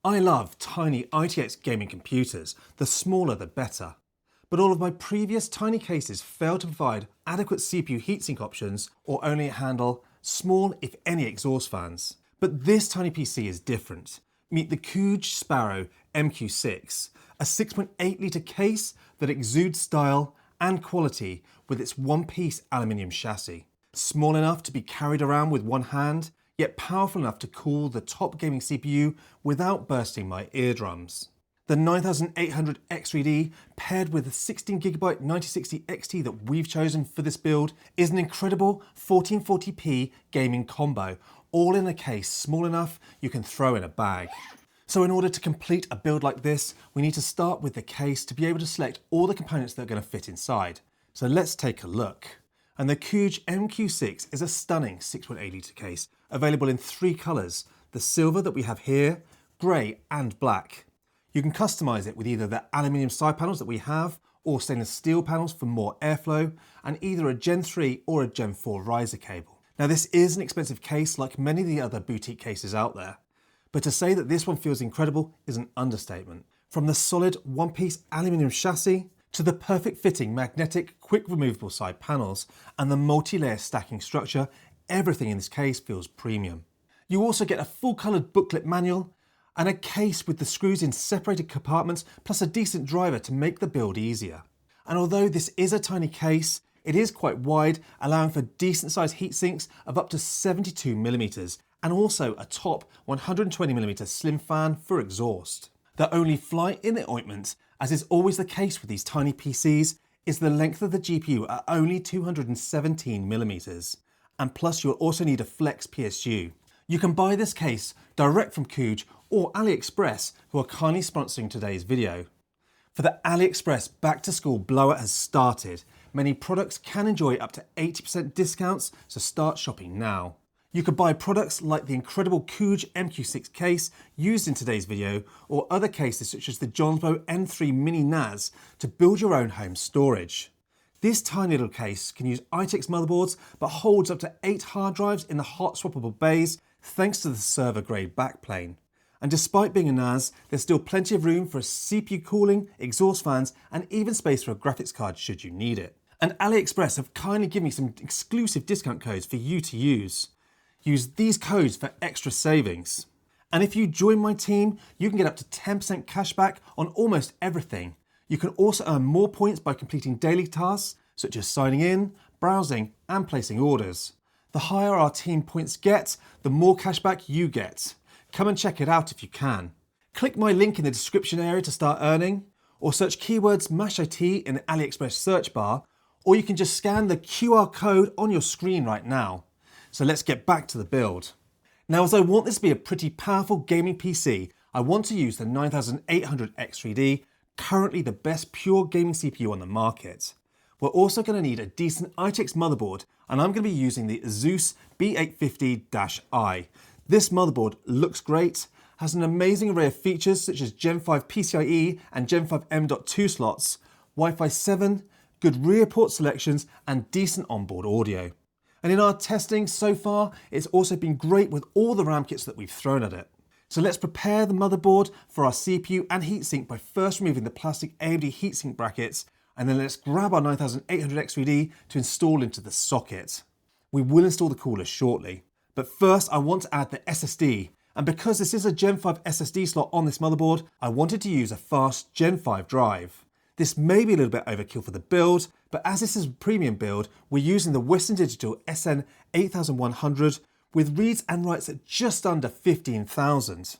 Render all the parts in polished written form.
I love tiny ITX gaming computers, the smaller the better. But all of my previous tiny cases failed to provide adequate CPU heatsink options or only handle small, if any, exhaust fans. But this tiny PC is different. Meet the COOJ Sparrow MQ6, a 6.8 litre case that exudes style and quality with its one-piece aluminium chassis. Small enough to be carried around with one hand, yet powerful enough to cool the top gaming CPU without bursting my eardrums. The 9800X3D paired with the 16GB 9060 XT that we've chosen for this build is an incredible 1440p gaming combo, all in a case small enough you can throw in a bag. So in order to complete a build like this, we need to start with the case to be able to select all the components that are going to fit inside. So let's take a look. And the COOJ MQ6 is a stunning 6.8 litre case, available in three colours: the silver that we have here, grey and black. You can customise it with either the aluminium side panels that we have, or stainless steel panels for more airflow, and either a Gen 3 or a Gen 4 riser cable. Now this is an expensive case like many of the other boutique cases out there, but to say that this one feels incredible is an understatement. From the solid one-piece aluminium chassis, to the perfect fitting magnetic quick removable side panels and the multi-layer stacking structure, everything in this case feels premium. You also get a full coloured booklet manual and a case with the screws in separated compartments plus a decent driver to make the build easier. And although this is a tiny case, it is quite wide, allowing for decent sized heat sinks of up to 72mm and also a top 120mm slim fan for exhaust. The only fly in the ointment, as is always the case with these tiny PCs, is the length of the GPU at only 217mm. And plus you'll also need a flex PSU. You can buy this case direct from COOJ or AliExpress, who are kindly sponsoring today's video. For the AliExpress back to school blowout has started. Many products can enjoy up to 80% discounts, so start shopping now. You could buy products like the incredible COOJ MQ6 case used in today's video, or other cases such as the JONSBO N3 Mini NAS to build your own home storage. This tiny little case can use ITX motherboards but holds up to 8 hard drives in the hot swappable bays thanks to the server grade backplane. And despite being a NAS, there's still plenty of room for CPU cooling, exhaust fans, and even space for a graphics card should you need it. And AliExpress have kindly given me some exclusive discount codes for you to use. Use these codes for extra savings. And if you join my team, you can get up to 10% cashback on almost everything. You can also earn more points by completing daily tasks, such as signing in, browsing, and placing orders. The higher our team points get, the more cashback you get. Come and check it out if you can. Click my link in the description area to start earning, or search keywords MASH IT in the AliExpress search bar, or you can just scan the QR code on your screen right now. So let's get back to the build. Now, as I want this to be a pretty powerful gaming PC, I want to use the 9800X3D, currently the best pure gaming CPU on the market. We're also going to need a decent ITX motherboard, and I'm going to be using the ASUS B850-i. This motherboard looks great, has an amazing array of features such as Gen 5 PCIe and Gen 5 M.2 slots, Wi-Fi 7, good rear port selections, and decent onboard audio. And in our testing so far, it's also been great with all the RAM kits that we've thrown at it. So let's prepare the motherboard for our CPU and heatsink by first removing the plastic AMD heatsink brackets, and then let's grab our 9800X3D to install into the socket. We will install the cooler shortly, but first I want to add the SSD, and because this is a Gen 5 SSD slot on this motherboard, I wanted to use a fast Gen 5 drive. This may be a little bit overkill for the build, but as this is a premium build, we're using the Western Digital SN8100 with reads and writes at just under 15,000.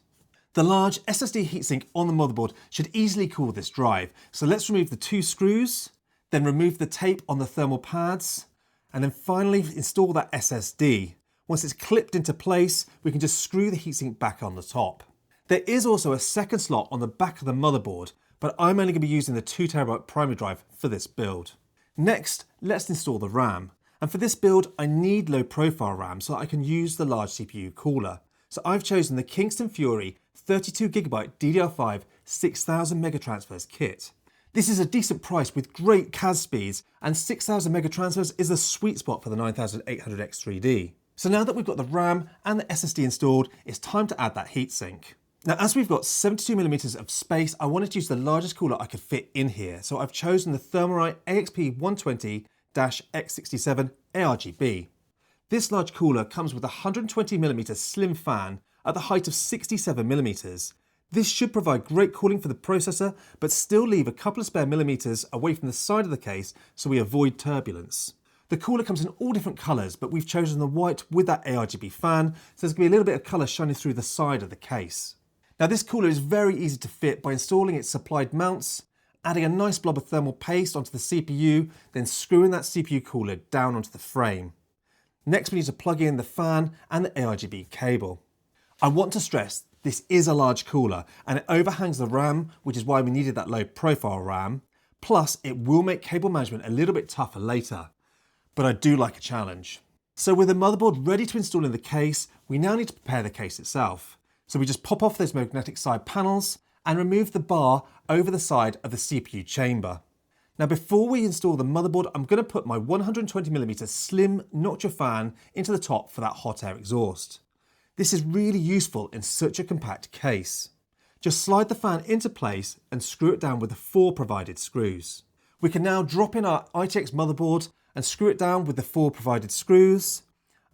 The large SSD heatsink on the motherboard should easily cool this drive, so let's remove the 2 screws, then remove the tape on the thermal pads, and then finally install that SSD. Once it's clipped into place, we can just screw the heatsink back on the top. There is also a second slot on the back of the motherboard, but I'm only going to be using the 2TB primary drive for this build. Next, let's install the RAM. And for this build, I need low profile RAM so that I can use the large CPU cooler. So I've chosen the Kingston Fury 32GB DDR5 6000 megatransfers kit. This is a decent price with great CAS speeds, and 6000 megatransfers is the sweet spot for the 9800X3D. So now that we've got the RAM and the SSD installed, it's time to add that heatsink. Now, as we've got 72mm of space, I wanted to use the largest cooler I could fit in here, so I've chosen the Thermalright AXP120-X67 ARGB. This large cooler comes with a 120mm slim fan at the height of 67mm. This should provide great cooling for the processor, but still leave a couple of spare millimeters away from the side of the case so we avoid turbulence. The cooler comes in all different colours, but we've chosen the white with that ARGB fan, so there's going to be a little bit of colour shining through the side of the case. Now this cooler is very easy to fit by installing its supplied mounts, adding a nice blob of thermal paste onto the CPU, then screwing that CPU cooler down onto the frame. Next we need to plug in the fan and the ARGB cable. I want to stress this is a large cooler and it overhangs the RAM, which is why we needed that low profile RAM, plus it will make cable management a little bit tougher later. But I do like a challenge. So with the motherboard ready to install in the case, we now need to prepare the case itself. So we just pop off those magnetic side panels and remove the bar over the side of the CPU chamber. Now before we install the motherboard, I'm going to put my 120mm slim noctua fan into the top for that hot air exhaust. This is really useful in such a compact case. Just slide the fan into place and screw it down with the 4 provided screws. We can now drop in our ITX motherboard and screw it down with the 4 provided screws.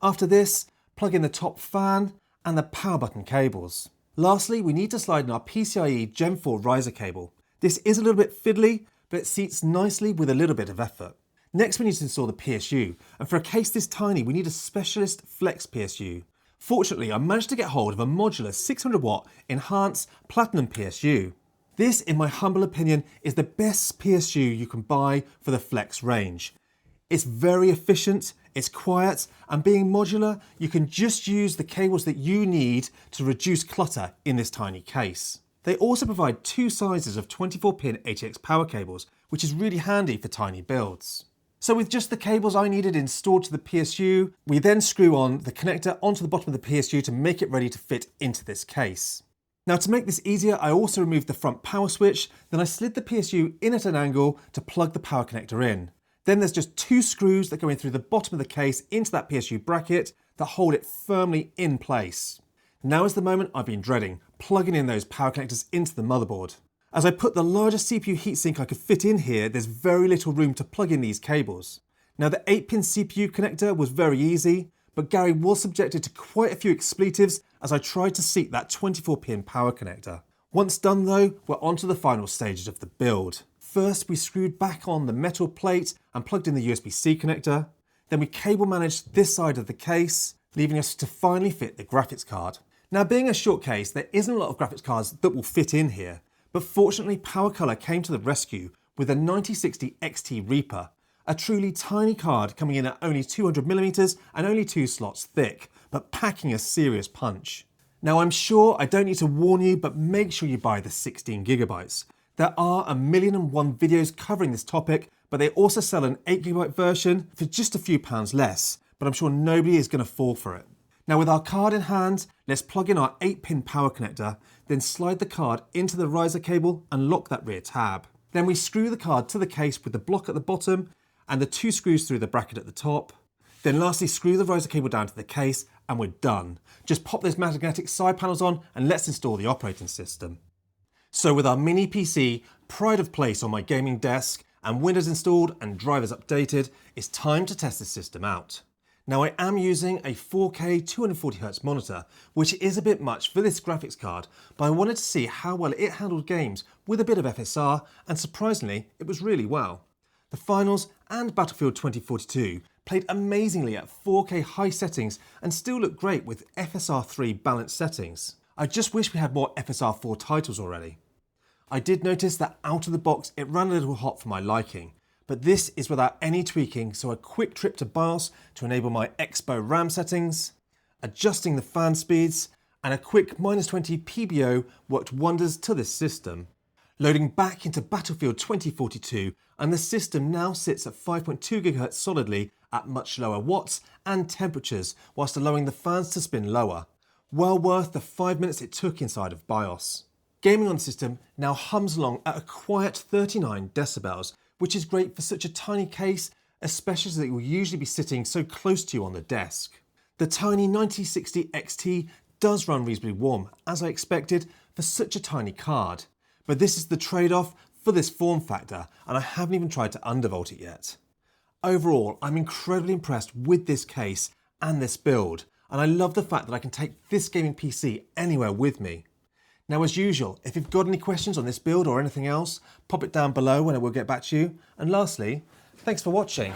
After this, plug in the top fan and the power button cables. Lastly, we need to slide in our PCIe Gen 4 riser cable. This is a little bit fiddly, but it seats nicely with a little bit of effort. Next we need to install the PSU, and for a case this tiny we need a specialist flex PSU. Fortunately, I managed to get hold of a modular 600W enhanced platinum PSU. This, in my humble opinion, is the best PSU you can buy for the flex range. It's very efficient, it's quiet, and being modular, you can just use the cables that you need to reduce clutter in this tiny case. They also provide 2 sizes of 24-pin ATX power cables, which is really handy for tiny builds. So with just the cables I needed installed to the PSU, we then screw on the connector onto the bottom of the PSU to make it ready to fit into this case. Now to make this easier, I also removed the front power switch, then I slid the PSU in at an angle to plug the power connector in. Then there's just 2 screws that go in through the bottom of the case into that PSU bracket that hold it firmly in place. Now is the moment I've been dreading, plugging in those power connectors into the motherboard. As I put the largest CPU heatsink I could fit in here, there's very little room to plug in these cables. Now the 8-pin CPU connector was very easy, but Gary was subjected to quite a few expletives as I tried to seat that 24-pin power connector. Once done though, we're on to the final stages of the build. First, we screwed back on the metal plate and plugged in the USB-C connector. Then we cable managed this side of the case, leaving us to finally fit the graphics card. Now being a short case, there isn't a lot of graphics cards that will fit in here, but fortunately PowerColor came to the rescue with a 9060 XT Reaper, a truly tiny card coming in at only 200mm and only 2 slots thick, but packing a serious punch. Now I'm sure I don't need to warn you, but make sure you buy the 16GB. There are 1,000,001 videos covering this topic, but they also sell an 8GB version for just a few pounds less, but I'm sure nobody is going to fall for it. Now with our card in hand, let's plug in our 8-pin power connector, then slide the card into the riser cable and lock that rear tab. Then we screw the card to the case with the block at the bottom and the 2 screws through the bracket at the top. Then lastly screw the riser cable down to the case and we're done. Just pop those magnetic side panels on and let's install the operating system. So with our mini PC, pride of place on my gaming desk, and Windows installed and drivers updated, it's time to test this system out. Now I am using a 4K 240Hz monitor, which is a bit much for this graphics card, but I wanted to see how well it handled games with a bit of FSR, and surprisingly, it was really well. The finals and Battlefield 2042 played amazingly at 4K high settings and still look great with FSR 3 balanced settings. I just wish we had more FSR 4 titles already. I did notice that out of the box it ran a little hot for my liking, but this is without any tweaking, so a quick trip to BIOS to enable my Expo RAM settings, adjusting the fan speeds, and a quick -20 PBO worked wonders to this system. Loading back into Battlefield 2042, and the system now sits at 5.2 GHz solidly at much lower watts and temperatures, whilst allowing the fans to spin lower. Well worth the 5 minutes it took inside of BIOS. Gaming on the system now hums along at a quiet 39 decibels, which is great for such a tiny case, especially as it will usually be sitting so close to you on the desk. The tiny 9060 XT does run reasonably warm, as I expected for such a tiny card. But this is the trade-off for this form factor, and I haven't even tried to undervolt it yet. Overall, I'm incredibly impressed with this case and this build, and I love the fact that I can take this gaming PC anywhere with me. Now, as usual, if you've got any questions on this build or anything else, pop it down below and I will get back to you. And lastly, thanks for watching.